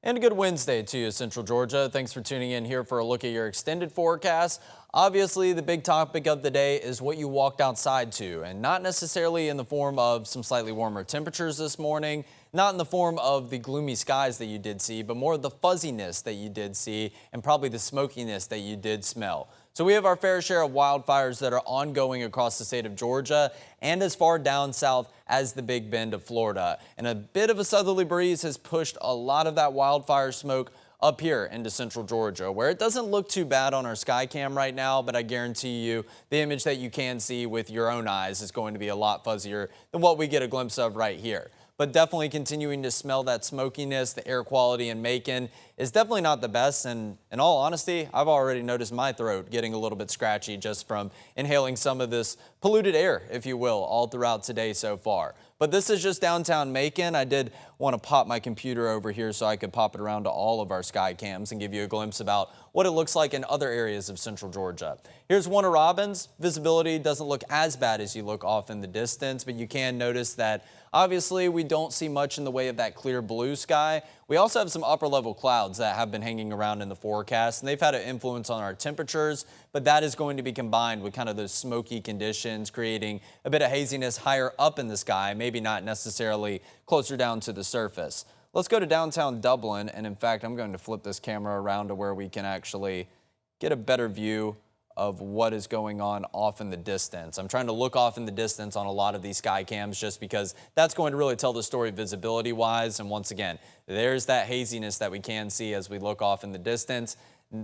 And a good Wednesday to you, Central Georgia. Thanks for tuning in here for a look at your extended forecast. Obviously, the big topic of the day is what you walked outside to, and not necessarily in the form of some slightly warmer temperatures this morning, not in the form of the gloomy skies that you did see, but more of the fuzziness that you did see and probably the smokiness that you did smell. So we have our fair share of wildfires that are ongoing across the state of Georgia and as far down south as the Big Bend of Florida. And a bit of a southerly breeze has pushed a lot of that wildfire smoke up here into central Georgia, where it doesn't look too bad on our sky cam right now, but I guarantee you the image that you can see with your own eyes is going to be a lot fuzzier than what we get a glimpse of right here. But definitely continuing to smell that smokiness. The air quality in Macon is definitely not the best. And in all honesty, I've already noticed my throat getting a little bit scratchy just from inhaling some of this polluted air, if you will, all throughout today so far. But this is just downtown Macon. I did want to pop my computer over here so I could pop it around to all of our sky cams and give you a glimpse about what it looks like in other areas of central Georgia. Here's Warner Robins. Visibility doesn't look as bad as you look off in the distance, but you can notice that obviously we don't see much in the way of that clear blue sky. We also have some upper level clouds that have been hanging around in the forecast, and they've had an influence on our temperatures, but that is going to be combined with kind of those smoky conditions, creating a bit of haziness higher up in the sky, maybe not necessarily closer down to the surface. Let's go to downtown Dublin, and in fact, I'm going to flip this camera around to where we can actually get a better view of what is going on off in the distance. I'm trying to look off in the distance on a lot of these sky cams just because that's going to really tell the story visibility wise. And once again, there's that haziness that we can see as we look off in the distance.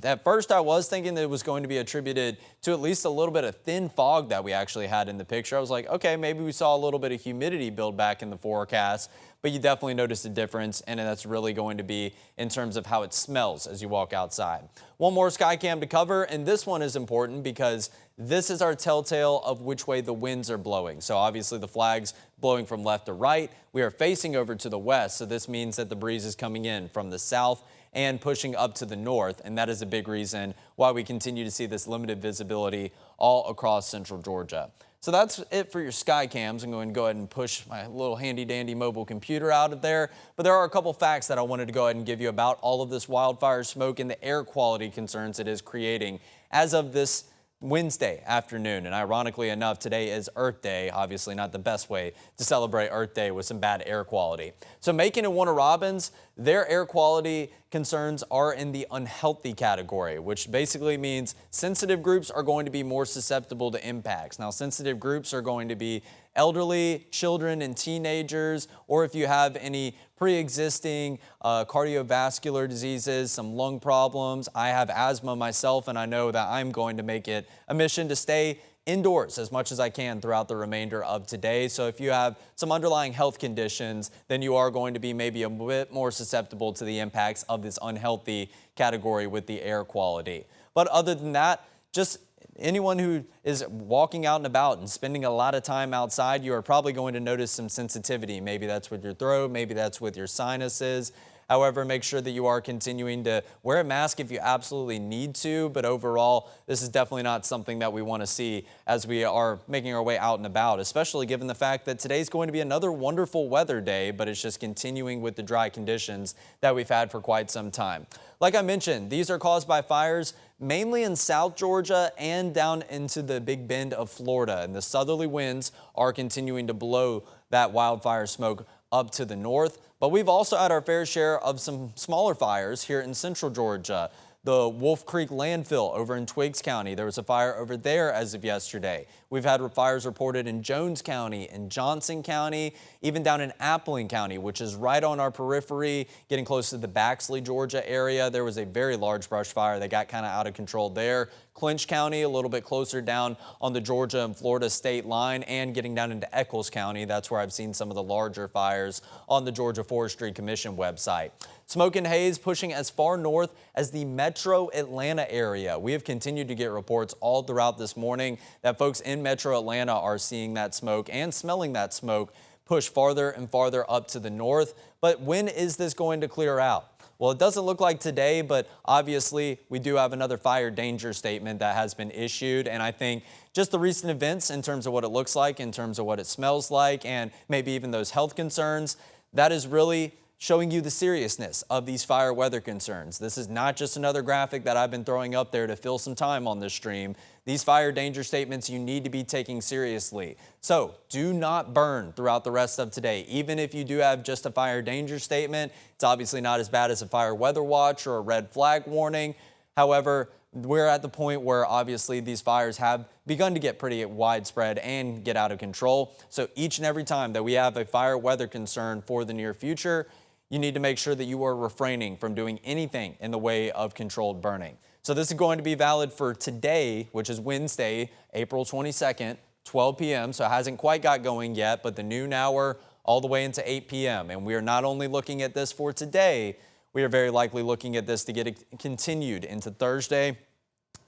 At first, I was thinking that it was going to be attributed to at least a little bit of thin fog that we actually had in the picture. I was like, okay, maybe we saw a little bit of humidity build back in the forecast, but you definitely noticed a difference, and that's really going to be in terms of how it smells as you walk outside. One more sky cam to cover, and this one is important because this is our telltale of which way the winds are blowing. So obviously the flag's blowing from left to right. We are facing over to the west, so this means that the breeze is coming in from the south and pushing up to the north, and that is a big reason why we continue to see this limited visibility all across central Georgia. So that's it for your sky cams. I'm going to go ahead and push my little handy dandy mobile computer out of there, but there are a couple facts that I wanted to go ahead and give you about all of this wildfire smoke and the air quality concerns it is creating as of this Wednesday afternoon. And ironically enough, today is Earth Day. Obviously not the best way to celebrate Earth Day with some bad air quality. So Macon and Warner Robins, their air quality concerns are in the unhealthy category, which basically means sensitive groups are going to be more susceptible to impacts. Now, sensitive groups are going to be elderly, children, and teenagers, or if you have any pre-existing cardiovascular diseases, some lung problems. I have asthma myself, and I know that I'm going to make it a mission to stay indoors as much as I can throughout the remainder of today. So if you have some underlying health conditions, then you are going to be maybe a bit more susceptible to the impacts of this unhealthy category with the air quality. But other than that, just anyone who is walking out and about and spending a lot of time outside, you are probably going to notice some sensitivity. Maybe that's with your throat, maybe that's with your sinuses. However, make sure that you are continuing to wear a mask if you absolutely need to, but overall, this is definitely not something that we want to see as we are making our way out and about, especially given the fact that today's going to be another wonderful weather day, but it's just continuing with the dry conditions that we've had for quite some time. Like I mentioned, these are caused by fires mainly in South Georgia and down into the Big Bend of Florida, and the southerly winds are continuing to blow that wildfire smoke up to the north. But we've also had our fair share of some smaller fires here in central Georgia. The Wolf Creek landfill over in Twiggs County, there was a fire over there as of yesterday. We've had fires reported in Jones County, in Johnson County, even down in Appling County, which is right on our periphery, getting close to the Baxley, Georgia area. There was a very large brush fire that got kind of out of control there. Clinch County, a little bit closer down on the Georgia and Florida state line, and getting down into Eccles County. That's where I've seen some of the larger fires on the Georgia Forestry Commission website. Smoke and haze pushing as far north as the metro Atlanta area. We have continued to get reports all throughout this morning that folks in metro Atlanta are seeing that smoke and smelling that smoke push farther and farther up to the north. But when is this going to clear out? Well, it doesn't look like today, but obviously we do have another fire danger statement that has been issued. And I think just the recent events in terms of what it looks like, in terms of what it smells like, and maybe even those health concerns, that is really showing you the seriousness of these fire weather concerns. This is not just another graphic that I've been throwing up there to fill some time on this stream. These fire danger statements you need to be taking seriously. So do not burn throughout the rest of today. Even if you do have just a fire danger statement, it's obviously not as bad as a fire weather watch or a red flag warning. However, we're at the point where obviously these fires have begun to get pretty widespread and get out of control. So each and every time that we have a fire weather concern for the near future, you need to make sure that you are refraining from doing anything in the way of controlled burning. So this is going to be valid for today, which is Wednesday, April 22nd, 12 p.m. So it hasn't quite got going yet, but the noon hour all the way into 8 p.m. And we are not only looking at this for today, we are very likely looking at this to get continued into Thursday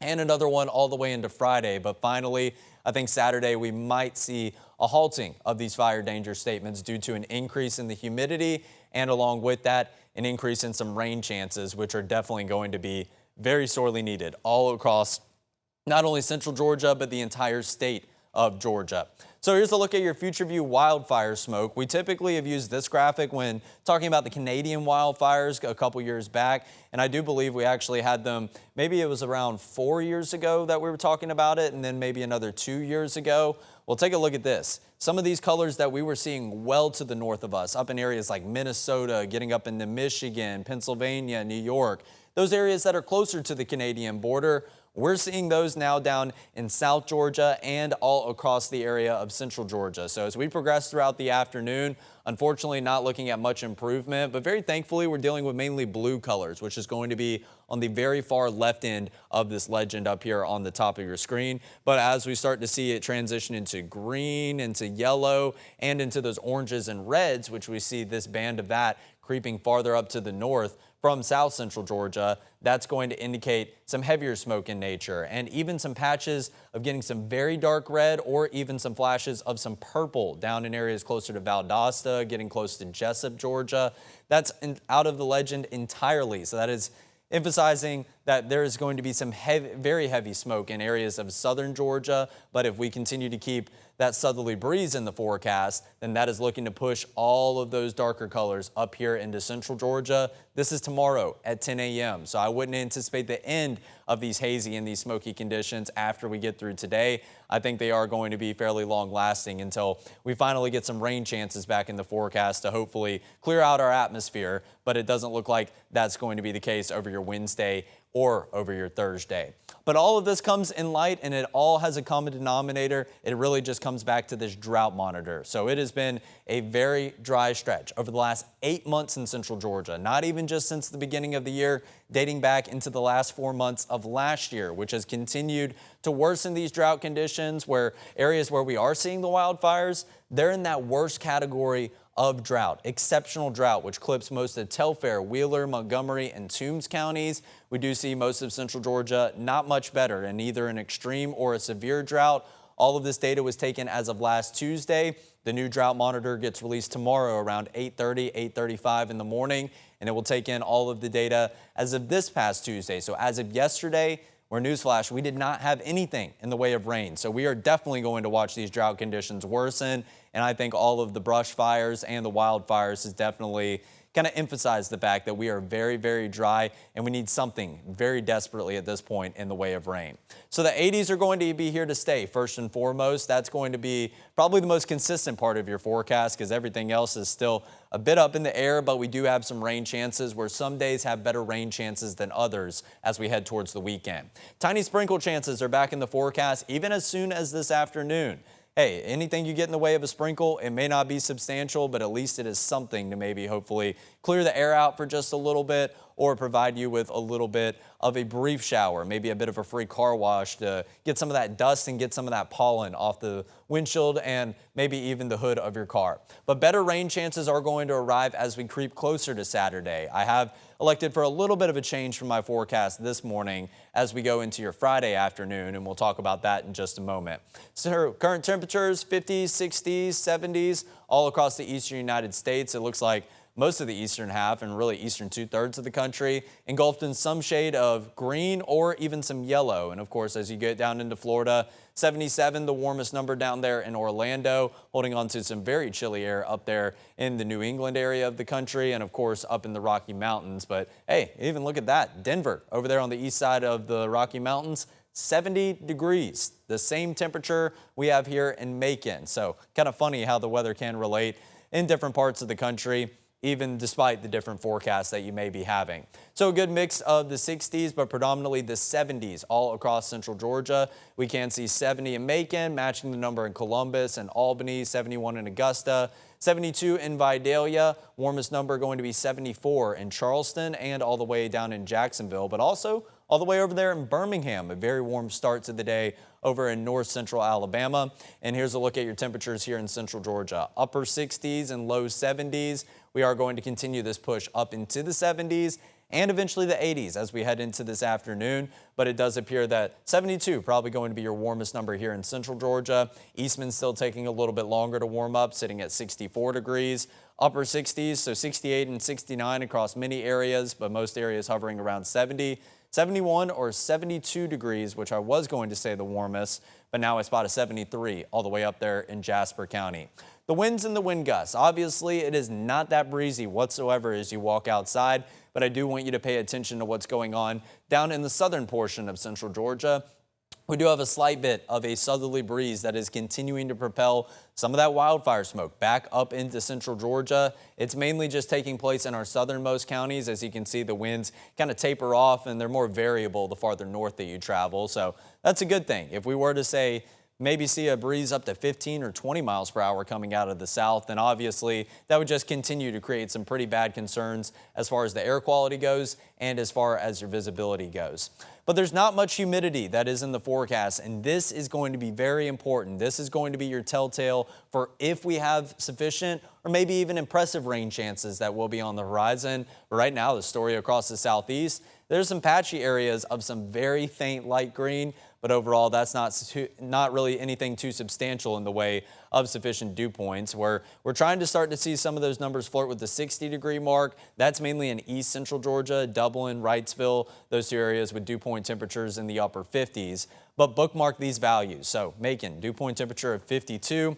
and another one all the way into Friday. But finally, I think Saturday we might see a halting of these fire danger statements due to an increase in the humidity and along with that, an increase in some rain chances, which are definitely going to be very sorely needed all across not only central Georgia, but the entire state of Georgia. So here's a look at your future view wildfire smoke. We typically have used this graphic when talking about the Canadian wildfires a couple years back, and I do believe we actually had them, maybe it was around 4 years ago that we were talking about it, and then maybe another 2 years ago. Well, take a look at this. Some of these colors that we were seeing well to the north of us, up in areas like Minnesota, getting up into Michigan, Pennsylvania, New York, those areas that are closer to the Canadian border, we're seeing those now down in South Georgia and all across the area of Central Georgia. So as we progress throughout the afternoon, unfortunately not looking at much improvement, but very thankfully we're dealing with mainly blue colors, which is going to be on the very far left end of this legend up here on the top of your screen. But as we start to see it transition into green, into yellow, and into those oranges and reds, which we see this band of that creeping farther up to the north from south central Georgia, that's going to indicate some heavier smoke in nature and even some patches of getting some very dark red or even some flashes of some purple down in areas closer to Valdosta, getting close to Jessup, Georgia. That's out of the legend entirely. So that is emphasizing that there is going to be some very heavy smoke in areas of southern Georgia. But if we continue to keep that southerly breeze in the forecast, then that is looking to push all of those darker colors up here into central Georgia. This is tomorrow at 10 a.m. So I wouldn't anticipate the end of these hazy and these smoky conditions after we get through today. I think they are going to be fairly long lasting until we finally get some rain chances back in the forecast to hopefully clear out our atmosphere. But it doesn't look like that's going to be the case over your Wednesday or over your Thursday. But all of this comes in light and it all has a common denominator. It really just comes back to this drought monitor. So it has been a very dry stretch over the last 8 months in central Georgia, not even just since the beginning of the year, dating back into the last 4 months of last year, which has continued to worsen these drought conditions where areas where we are seeing the wildfires, they're in that worst category of drought, exceptional drought, which clips most of Telfair, Wheeler, Montgomery, and Toombs counties. We do see most of central Georgia not much better in either an extreme or a severe drought. All of this data was taken as of last Tuesday. The new drought monitor gets released tomorrow around 8:30, 8:35 in the morning, and it will take in all of the data as of this past Tuesday. So as of yesterday, where newsflash, we did not have anything in the way of rain. So we are definitely going to watch these drought conditions worsen. And I think all of the brush fires and the wildfires has definitely kind of emphasized the fact that we are very, very dry and we need something very desperately at this point in the way of rain. So the 80s are going to be here to stay first and foremost. That's going to be probably the most consistent part of your forecast because everything else is still a bit up in the air, but we do have some rain chances where some days have better rain chances than others as we head towards the weekend. Tiny sprinkle chances are back in the forecast even as soon as this afternoon. Hey, anything you get in the way of a sprinkle, it may not be substantial, but at least it is something to maybe hopefully clear the air out for just a little bit or provide you with a little bit of a brief shower, maybe a bit of a free car wash to get some of that dust and get some of that pollen off the windshield and maybe even the hood of your car. But better rain chances are going to arrive as we creep closer to Saturday. I have elected for a little bit of a change from my forecast this morning as we go into your Friday afternoon, and we'll talk about that in just a moment. So current temperatures, 50s, 60s, 70s, all across the eastern United States. It looks like most of the eastern half and really eastern 2/3 of the country, engulfed in some shade of green or even some yellow. And of course, as you get down into Florida, 77, the warmest number down there in Orlando, holding on to some very chilly air up there in the New England area of the country, and of course up in the Rocky Mountains. But hey, even look at that. Denver over there on the east side of the Rocky Mountains, 70 degrees, the same temperature we have here in Macon. So kind of funny how the weather can relate in different parts of the country, even despite the different forecasts that you may be having. So a good mix of the 60s, but predominantly the 70s all across central Georgia. We can see 70 in Macon, matching the number in Columbus and Albany, 71 in Augusta, 72 in Vidalia, warmest number going to be 74 in Charleston and all the way down in Jacksonville, but also all the way over there in Birmingham, a very warm start to the day over in north central Alabama. And here's a look at your temperatures here in central Georgia. Upper 60s and low 70s. We are going to continue this push up into the 70s and eventually the 80s as we head into this afternoon. But it does appear that 72 probably going to be your warmest number here in central Georgia. Eastman still taking a little bit longer to warm up, sitting at 64 degrees. Upper 60s, so 68 and 69 across many areas, but most areas hovering around 70. 71 or 72 degrees, which I was going to say the warmest, but now I spot a 73 all the way up there in Jasper County. The winds and the wind gusts, obviously it is not that breezy whatsoever as you walk outside, but I do want you to pay attention to what's going on down in the southern portion of central Georgia. We do have a slight bit of a southerly breeze that is continuing to propel some of that wildfire smoke back up into central Georgia. It's mainly just taking place in our southernmost counties. As you can see, the winds kind of taper off and they're more variable the farther north that you travel. So that's a good thing. If we were to say maybe see a breeze up to 15 or 20 miles per hour coming out of the south, then obviously that would just continue to create some pretty bad concerns as far as the air quality goes and as far as your visibility goes. But there's not much humidity that is in the forecast, and this is going to be very important. This is going to be your telltale for if we have sufficient or maybe even impressive rain chances that will be on the horizon. But right now, the story across the southeast, there's some patchy areas of some very faint light green, but overall that's not really anything too substantial in the way of sufficient dew points. We're trying to start to see some of those numbers flirt with the 60-degree mark. That's mainly in east central Georgia, Dublin, Wrightsville, those two areas with dew point temperatures in the upper 50s. But bookmark these values. So Macon, dew point temperature of 52,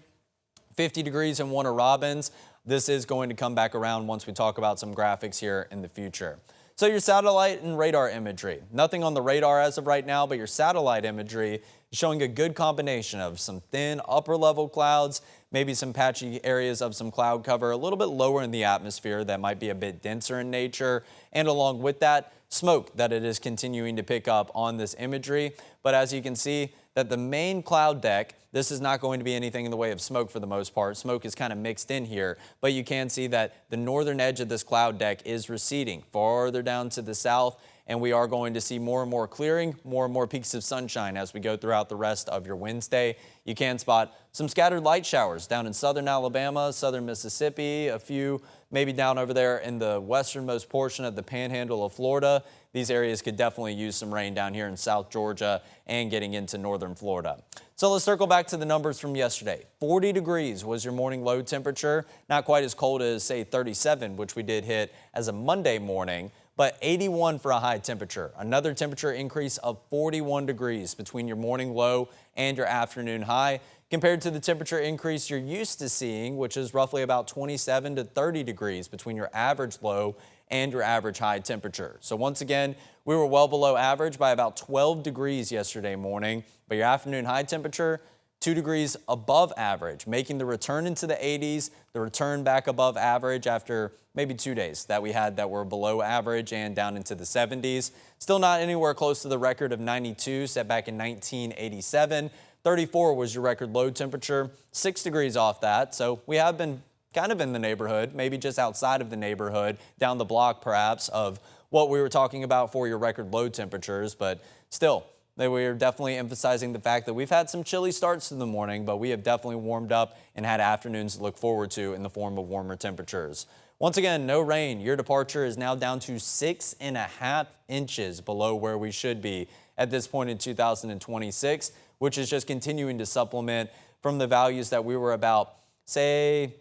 50 degrees in Warner Robins. This is going to come back around once we talk about some graphics here in the future. So your satellite and radar imagery, nothing on the radar as of right now, but your satellite imagery is showing a good combination of some thin upper level clouds, maybe some patchy areas of some cloud cover a little bit lower in the atmosphere that might be a bit denser in nature, and along with that, smoke that it is continuing to pick up on this imagery. But as you can see, that the main cloud deck, this is not going to be anything in the way of smoke for the most part. Smoke is kind of mixed in here, but you can see that the northern edge of this cloud deck is receding farther down to the south, and we are going to see more and more clearing, more and more peaks of sunshine as we go throughout the rest of your Wednesday. You can spot some scattered light showers down in southern Alabama, southern Mississippi, a few maybe down over there in the westernmost portion of the panhandle of Florida. These areas could definitely use some rain down here in South Georgia and getting into northern Florida. So let's circle back to the numbers from yesterday. 40 degrees was your morning low temperature. Not quite as cold as, say, 37, which we did hit as a Monday morning, but 81 for a high temperature. Another temperature increase of 41 degrees between your morning low and your afternoon high, compared to the temperature increase you're used to seeing, which is roughly about 27 to 30 degrees between your average low and your average high temperature. So once again, we were well below average by about 12 degrees yesterday morning, but your afternoon high temperature, 2 degrees above average, making the return into the 80s, the return back above average after maybe 2 days that we had that were below average and down into the 70s. Still not anywhere close to the record of 92 set back in 1987. 34 was your record low temperature, 6 degrees off that. So we have been kind of in the neighborhood, maybe just outside of the neighborhood, down the block perhaps, of what we were talking about for your record low temperatures. But still, we are definitely emphasizing the fact that we've had some chilly starts to the morning, but we have definitely warmed up and had afternoons to look forward to in the form of warmer temperatures. Once again, no rain. Your departure is now down to 6.5 inches below where we should be at this point in 2026, which is just continuing to supplement from the values that we were about, say,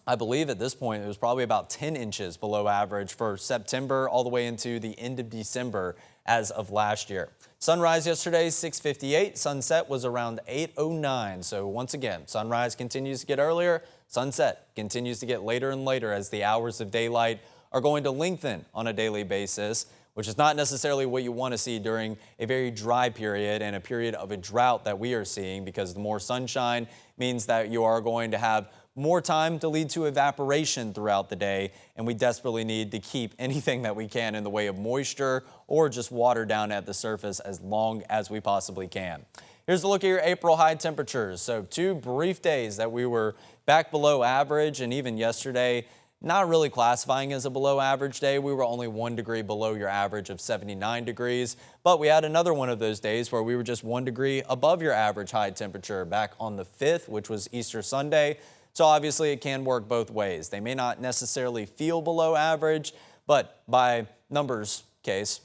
I believe at this point it was probably about 10 inches below average for September all the way into the end of December as of last year. Sunrise yesterday, 6:58. Sunset was around 8:09. So once again, sunrise continues to get earlier. Sunset continues to get later and later as the hours of daylight are going to lengthen on a daily basis, which is not necessarily what you want to see during a very dry period and a period of a drought that we are seeing, because the more sunshine means that you are going to have more time to lead to evaporation throughout the day, and we desperately need to keep anything that we can in the way of moisture or just water down at the surface as long as we possibly can. Here's a look at your April high temperatures. So 2 brief days that we were back below average, and even yesterday, not really classifying as a below average day. We were only 1 degree below your average of 79 degrees, but we had another one of those days where we were just 1 degree above your average high temperature back on the 5th, which was Easter Sunday. So obviously it can work both ways. They may not necessarily feel below average, but by numbers case,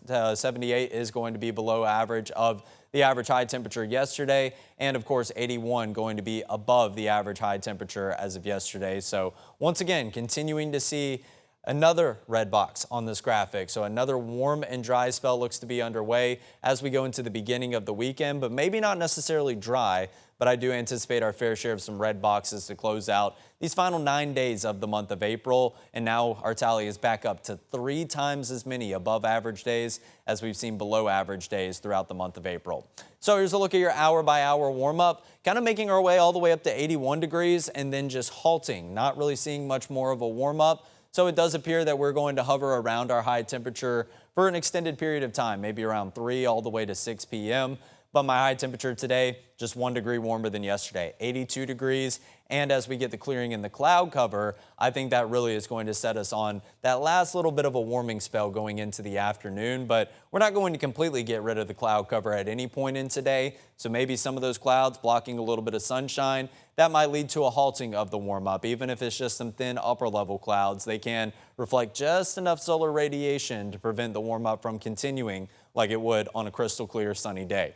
78 is going to be below average of the average high temperature yesterday, and of course 81 going to be above the average high temperature as of yesterday. So once again, continuing to see another red box on this graphic. So another warm and dry spell looks to be underway as we go into the beginning of the weekend, but maybe not necessarily dry. But I do anticipate our fair share of some red boxes to close out these final 9 days of the month of April. And now our tally is back up to 3 times as many above average days as we've seen below average days throughout the month of April. So here's a look at your hour by hour warm up, kind of making our way all the way up to 81 degrees and then just halting, not really seeing much more of a warm up. So it does appear that we're going to hover around our high temperature for an extended period of time, maybe around 3 all the way to 6 p.m. But my high temperature today, just 1 degree warmer than yesterday, 82 degrees. And as we get the clearing in the cloud cover, I think that really is going to set us on that last little bit of a warming spell going into the afternoon. But we're not going to completely get rid of the cloud cover at any point in today. So maybe some of those clouds blocking a little bit of sunshine, that might lead to a halting of the warm up. Even if it's just some thin upper level clouds, they can reflect just enough solar radiation to prevent the warm up from continuing like it would on a crystal clear sunny day.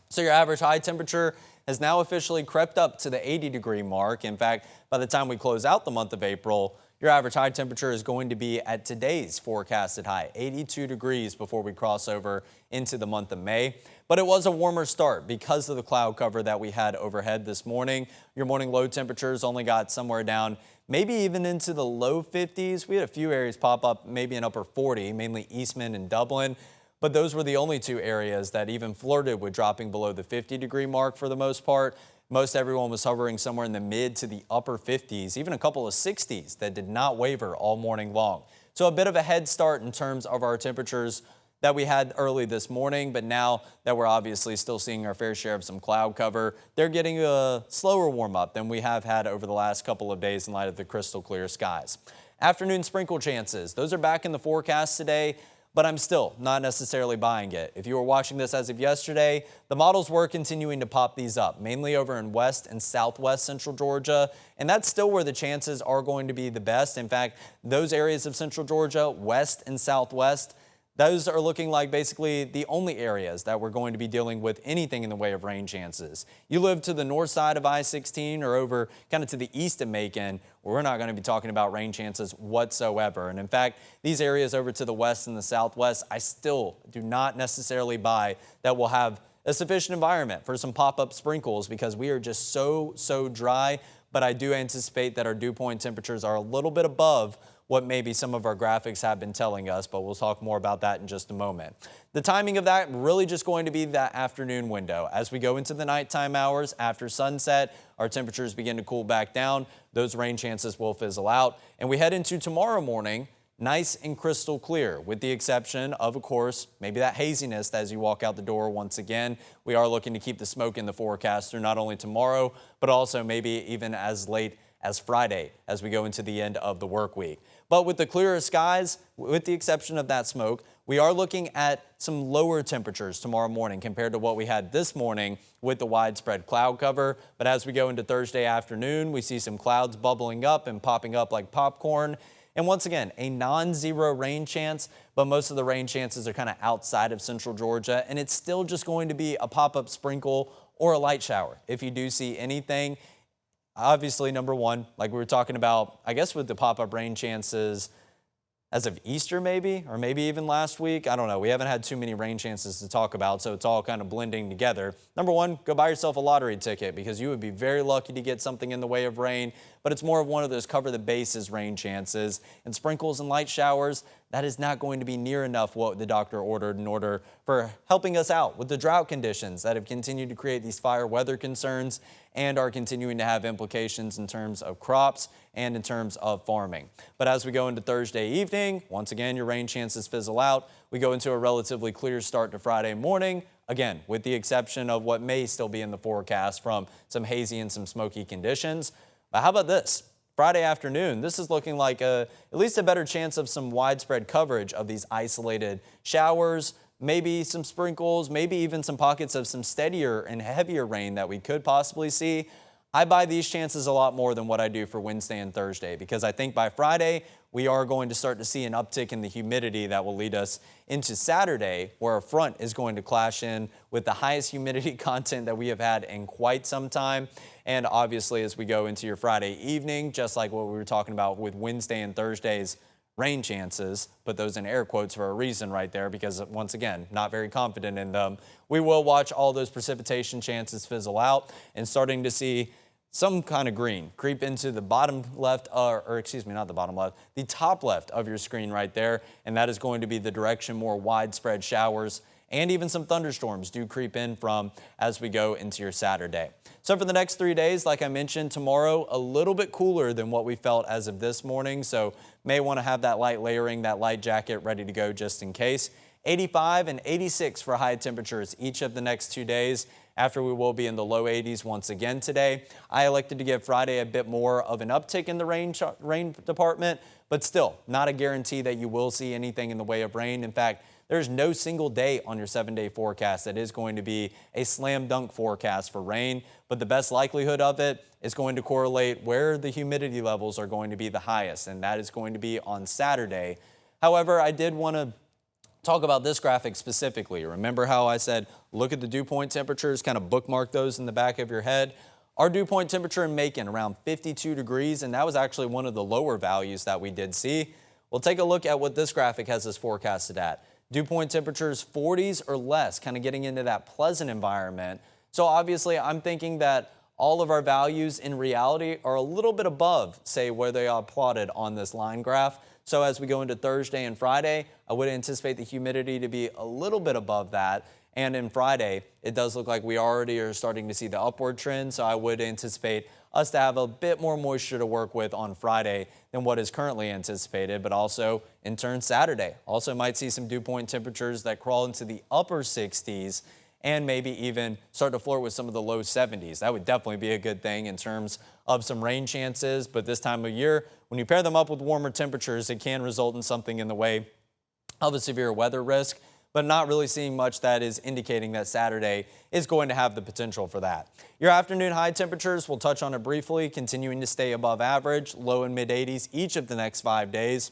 So your average high temperature has now officially crept up to the 80 degree mark. In fact, by the time we close out the month of April, your average high temperature is going to be at today's forecasted high, 82 degrees before we cross over into the month of May. But it was a warmer start because of the cloud cover that we had overhead this morning. Your morning low temperatures only got somewhere down, maybe even into the low 50s. We had a few areas pop up, maybe an upper 40, mainly Eastman and Dublin. But those were the only 2 areas that even flirted with dropping below the 50 degree mark for the most part. Most everyone was hovering somewhere in the mid to the upper 50s, even a couple of 60s that did not waver all morning long. So a bit of a head start in terms of our temperatures that we had early this morning, but now that we're obviously still seeing our fair share of some cloud cover, they're getting a slower warm up than we have had over the last couple of days in light of the crystal clear skies. Afternoon sprinkle chances, those are back in the forecast today, but I'm still not necessarily buying it. If you were watching this as of yesterday, the models were continuing to pop these up, mainly over in west and southwest central Georgia, and that's still where the chances are going to be the best. In fact, those areas of central Georgia, west and southwest, those are looking like basically the only areas that we're going to be dealing with anything in the way of rain chances. You live to the north side of I-16 or over kind of to the east of Macon, we're not going to be talking about rain chances whatsoever. And in fact, these areas over to the west and the southwest, I still do not necessarily buy that we'll have a sufficient environment for some pop-up sprinkles because we are just so dry. But I do anticipate that our dew point temperatures are a little bit above what maybe some of our graphics have been telling us, but we'll talk more about that in just a moment. The timing of that really just going to be that afternoon window. As we go into the nighttime hours after sunset, our temperatures begin to cool back down. Those rain chances will fizzle out. And we head into tomorrow morning, nice and crystal clear, with the exception of course, maybe that haziness as you walk out the door once again. We are looking to keep the smoke in the forecast through not only tomorrow, but also maybe even as late as Friday as we go into the end of the work week. But with the clearer skies, with the exception of that smoke, we are looking at some lower temperatures tomorrow morning compared to what we had this morning with the widespread cloud cover. But as we go into Thursday afternoon, we see some clouds bubbling up and popping up like popcorn. And once again, a non-zero rain chance, but most of the rain chances are kind of outside of central Georgia. And it's still just going to be a pop-up sprinkle or a light shower. If you do see anything, obviously, number one, like we were talking about, I guess with the pop-up rain chances as of Easter maybe, or maybe even last week. I don't know. We haven't had too many rain chances to talk about, so it's all kind of blending together. Number one, go buy yourself a lottery ticket because you would be very lucky to get something in the way of rain, but it's more of one of those cover the bases rain chances. And sprinkles and light showers, that is not going to be near enough what the doctor ordered in order for helping us out with the drought conditions that have continued to create these fire weather concerns and are continuing to have implications in terms of crops and in terms of farming. But as we go into Thursday evening, once again, your rain chances fizzle out. We go into a relatively clear start to Friday morning, again, with the exception of what may still be in the forecast from some hazy and some smoky conditions. But how about this? Friday afternoon, this is looking like at least a better chance of some widespread coverage of these isolated showers, maybe some sprinkles, maybe even some pockets of some steadier and heavier rain that we could possibly see. I buy these chances a lot more than what I do for Wednesday and Thursday because I think by Friday, we are going to start to see an uptick in the humidity that will lead us into Saturday, where a front is going to clash in with the highest humidity content that we have had in quite some time. And obviously, as we go into your Friday evening, just like what we were talking about with Wednesday and Thursday's rain chances, put those in air quotes for a reason right there because, once again, not very confident in them. We will watch all those precipitation chances fizzle out and starting to see some kind of green creep into the bottom left, or excuse me, not the bottom left, the top left of your screen right there. And that is going to be the direction more widespread showers and even some thunderstorms do creep in from as we go into your Saturday. So for the next 3 days, like I mentioned, tomorrow a little bit cooler than what we felt as of this morning. So may want to have that light layering, that light jacket ready to go just in case. 85 and 86 for high temperatures each of the next 2 days. After we will be in the low 80s once again today. I elected to give Friday a bit more of an uptick in the rain department, but still not a guarantee that you will see anything in the way of rain. In fact, there's no single day on your 7-day forecast that is going to be a slam dunk forecast for rain, but the best likelihood of it is going to correlate where the humidity levels are going to be the highest, and that is going to be on Saturday. However, I did want to talk about this graphic specifically. Remember how I said, look at the dew point temperatures, kind of bookmark those in the back of your head. Our dew point temperature in Macon around 52 degrees, and that was actually one of the lower values that we did see. We'll take a look at what this graphic has us forecasted at. Dew point temperatures 40s or less, kind of getting into that pleasant environment. So obviously I'm thinking that all of our values in reality are a little bit above, say, where they are plotted on this line graph. So as we go into Thursday and Friday, I would anticipate the humidity to be a little bit above that. And in Friday, it does look like we already are starting to see the upward trend. So I would anticipate us to have a bit more moisture to work with on Friday than what is currently anticipated. But also, in turn, Saturday also might see some dew point temperatures that crawl into the upper 60s and maybe even start to flirt with some of the low 70s. That would definitely be a good thing in terms of some rain chances. But this time of year, when you pair them up with warmer temperatures, it can result in something in the way of a severe weather risk, but not really seeing much that is indicating that Saturday is going to have the potential for that. Your afternoon high temperatures, we'll touch on it briefly, continuing to stay above average, low and mid 80s each of the next 5 days.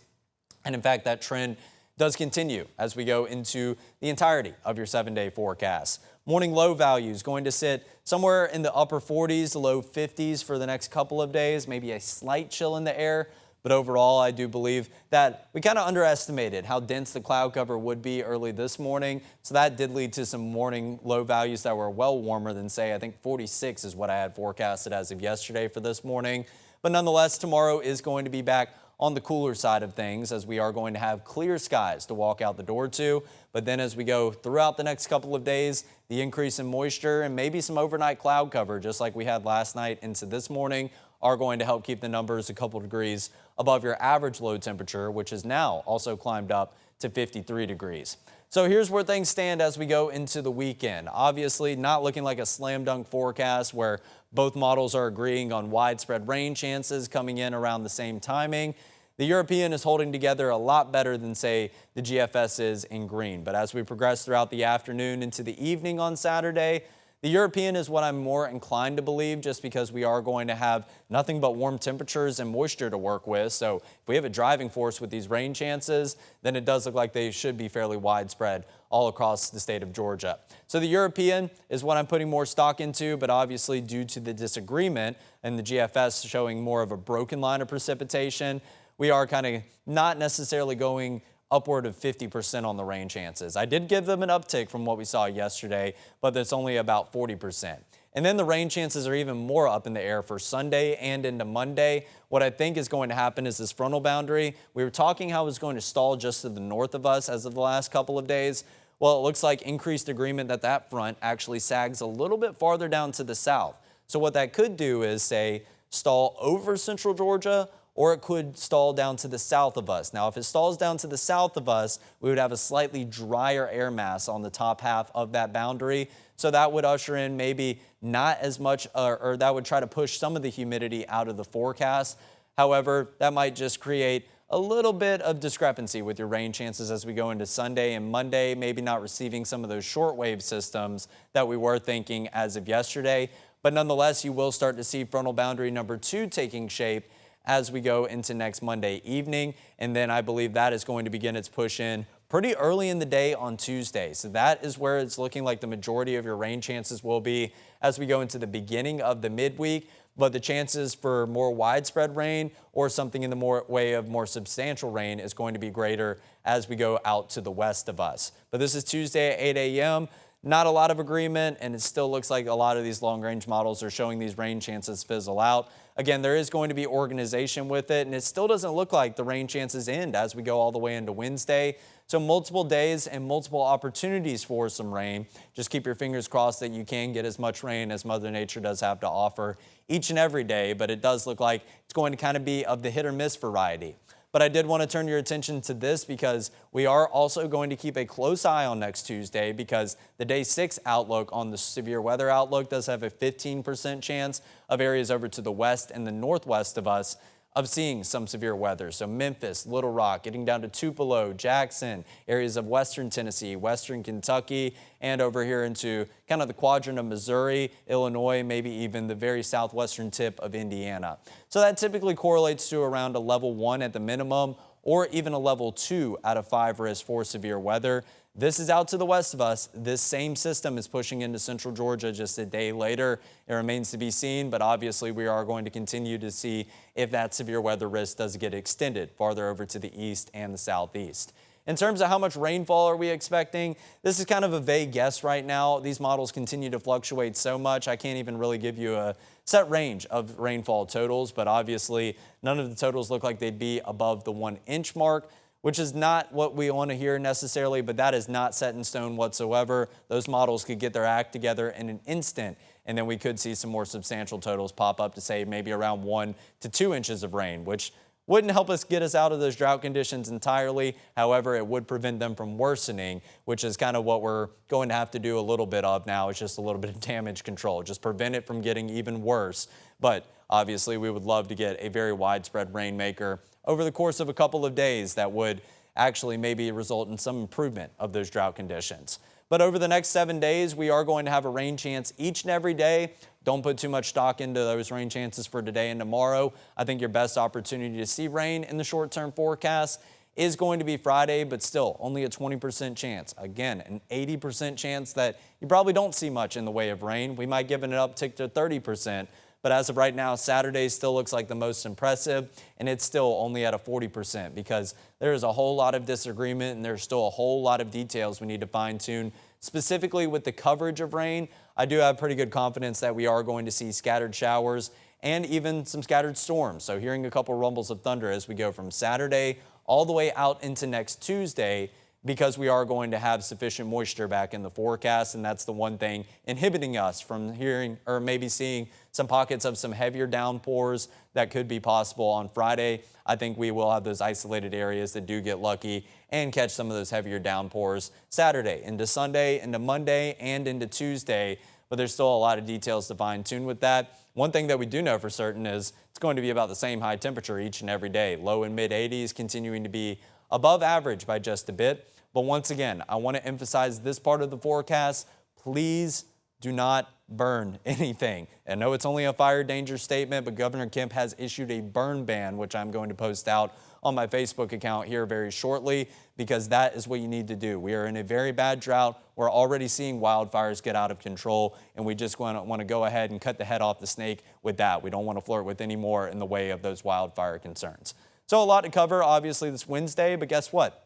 And in fact, that trend does continue as we go into the entirety of your 7-day forecast. Morning low values going to sit somewhere in the upper 40s to low 50s for the next couple of days, maybe a slight chill in the air. But overall, I do believe that we kind of underestimated how dense the cloud cover would be early this morning. So that did lead to some morning low values that were well warmer than, say, I think 46 is what I had forecasted as of yesterday for this morning. But nonetheless, tomorrow is going to be back on the cooler side of things as we are going to have clear skies to walk out the door to. But then as we go throughout the next couple of days, the increase in moisture and maybe some overnight cloud cover, just like we had last night into this morning, are going to help keep the numbers a couple degrees above your average low temperature, which has now also climbed up to 53 degrees. So here's where things stand as we go into the weekend. Obviously, not looking like a slam dunk forecast where both models are agreeing on widespread rain chances coming in around the same timing. The European is holding together a lot better than, say, the GFS is in green. But as we progress throughout the afternoon into the evening on Saturday, The European is what I'm more inclined to believe just because we are going to have nothing but warm temperatures and moisture to work with. So if we have a driving force with these rain chances, then it does look like they should be fairly widespread all across the state of Georgia. So the European is what I'm putting more stock into, but obviously due to the disagreement and the GFS showing more of a broken line of precipitation, we are kind of not necessarily going upward of 50% on the rain chances. I did give them an uptick from what we saw yesterday, but that's only about 40%. And then the rain chances are even more up in the air for Sunday and into Monday. What I think is going to happen is this frontal boundary. We were talking how it was going to stall just to the north of us as of the last couple of days. Well, it looks like increased agreement that that front actually sags a little bit farther down to the south. So what that could do is, say, stall over central Georgia, or it could stall down to the south of us. Now, if it stalls down to the south of us, we would have a slightly drier air mass on the top half of that boundary. So that would usher in maybe not as much, or that would try to push some of the humidity out of the forecast. However, that might just create a little bit of discrepancy with your rain chances as we go into Sunday and Monday, maybe not receiving some of those shortwave systems that we were thinking as of yesterday. But nonetheless, you will start to see frontal boundary number 2 taking shape as we go into next Monday evening. And then I believe that is going to begin its push in pretty early in the day on Tuesday. So that is where it's looking like the majority of your rain chances will be as we go into the beginning of the midweek. But the chances for more widespread rain or something in the way of more substantial rain is going to be greater as we go out to the west of us. But this is Tuesday at 8 a.m. Not a lot of agreement, and it still looks like a lot of these long-range models are showing these rain chances fizzle out. Again, there is going to be organization with it, and it still doesn't look like the rain chances end as we go all the way into Wednesday. So multiple days and multiple opportunities for some rain. Just keep your fingers crossed that you can get as much rain as Mother Nature does have to offer each and every day, but it does look like it's going to kind of be of the hit or miss variety. But I did want to turn your attention to this because we are also going to keep a close eye on next Tuesday because the day 6 outlook on the severe weather outlook does have a 15% chance of areas over to the west and the northwest of us of seeing some severe weather. So Memphis, Little Rock, getting down to Tupelo, Jackson, areas of western Tennessee, western Kentucky, and over here into kind of the quadrant of Missouri, Illinois, maybe even the very southwestern tip of Indiana. So that typically correlates to around a level 1 at the minimum or even a level 2 out of 5 risk for severe weather. This is out to the west of us. This same system is pushing into central Georgia just a day later. It remains to be seen, but obviously we are going to continue to see if that severe weather risk does get extended farther over to the east and the southeast. In terms of how much rainfall are we expecting, this is kind of a vague guess right now. These models continue to fluctuate so much, I can't even really give you a set range of rainfall totals, but obviously none of the totals look like they'd be above the 1-inch mark, which is not what we want to hear necessarily, but that is not set in stone whatsoever. Those models could get their act together in an instant, and then we could see some more substantial totals pop up to say maybe around 1 to 2 inches of rain, which wouldn't help us get us out of those drought conditions entirely. However, it would prevent them from worsening, which is kind of what we're going to have to do a little bit of now. It's just a little bit of damage control, just prevent it from getting even worse. But obviously, we would love to get a very widespread rainmaker over the course of a couple of days that would actually maybe result in some improvement of those drought conditions. But over the next 7 days, we are going to have a rain chance each and every day. Don't put too much stock into those rain chances for today and tomorrow. I think your best opportunity to see rain in the short-term forecast is going to be Friday, but still only a 20% chance. Again, an 80% chance that you probably don't see much in the way of rain. We might give it an uptick to 30%. But as of right now, Saturday still looks like the most impressive, and it's still only at a 40% because there is a whole lot of disagreement and there's still a whole lot of details we need to fine-tune. Specifically with the coverage of rain, I do have pretty good confidence that we are going to see scattered showers and even some scattered storms. So hearing a couple rumbles of thunder as we go from Saturday all the way out into next Tuesday, because we are going to have sufficient moisture back in the forecast, and that's the one thing inhibiting us from hearing or maybe seeing some pockets of some heavier downpours that could be possible on Friday. I think we will have those isolated areas that do get lucky and catch some of those heavier downpours Saturday into Sunday, into Monday, and into Tuesday, but there's still a lot of details to fine-tune with that. One thing that we do know for certain is it's going to be about the same high temperature each and every day. Low and mid 80s continuing to be above average by just a bit. But once again, I want to emphasize this part of the forecast. Please do not burn anything. I know it's only a fire danger statement, but Governor Kemp has issued a burn ban, which I'm going to post out on my Facebook account here very shortly, because that is what you need to do. We are in a very bad drought. We're already seeing wildfires get out of control, and we just want to go ahead and cut the head off the snake with that. We don't want to flirt with any more in the way of those wildfire concerns. So a lot to cover, obviously, this Wednesday, but guess what?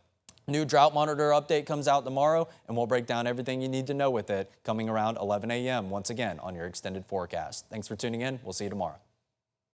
New drought monitor update comes out tomorrow, and we'll break down everything you need to know with it coming around 11 a.m. once again on your extended forecast. Thanks for tuning in. We'll see you tomorrow.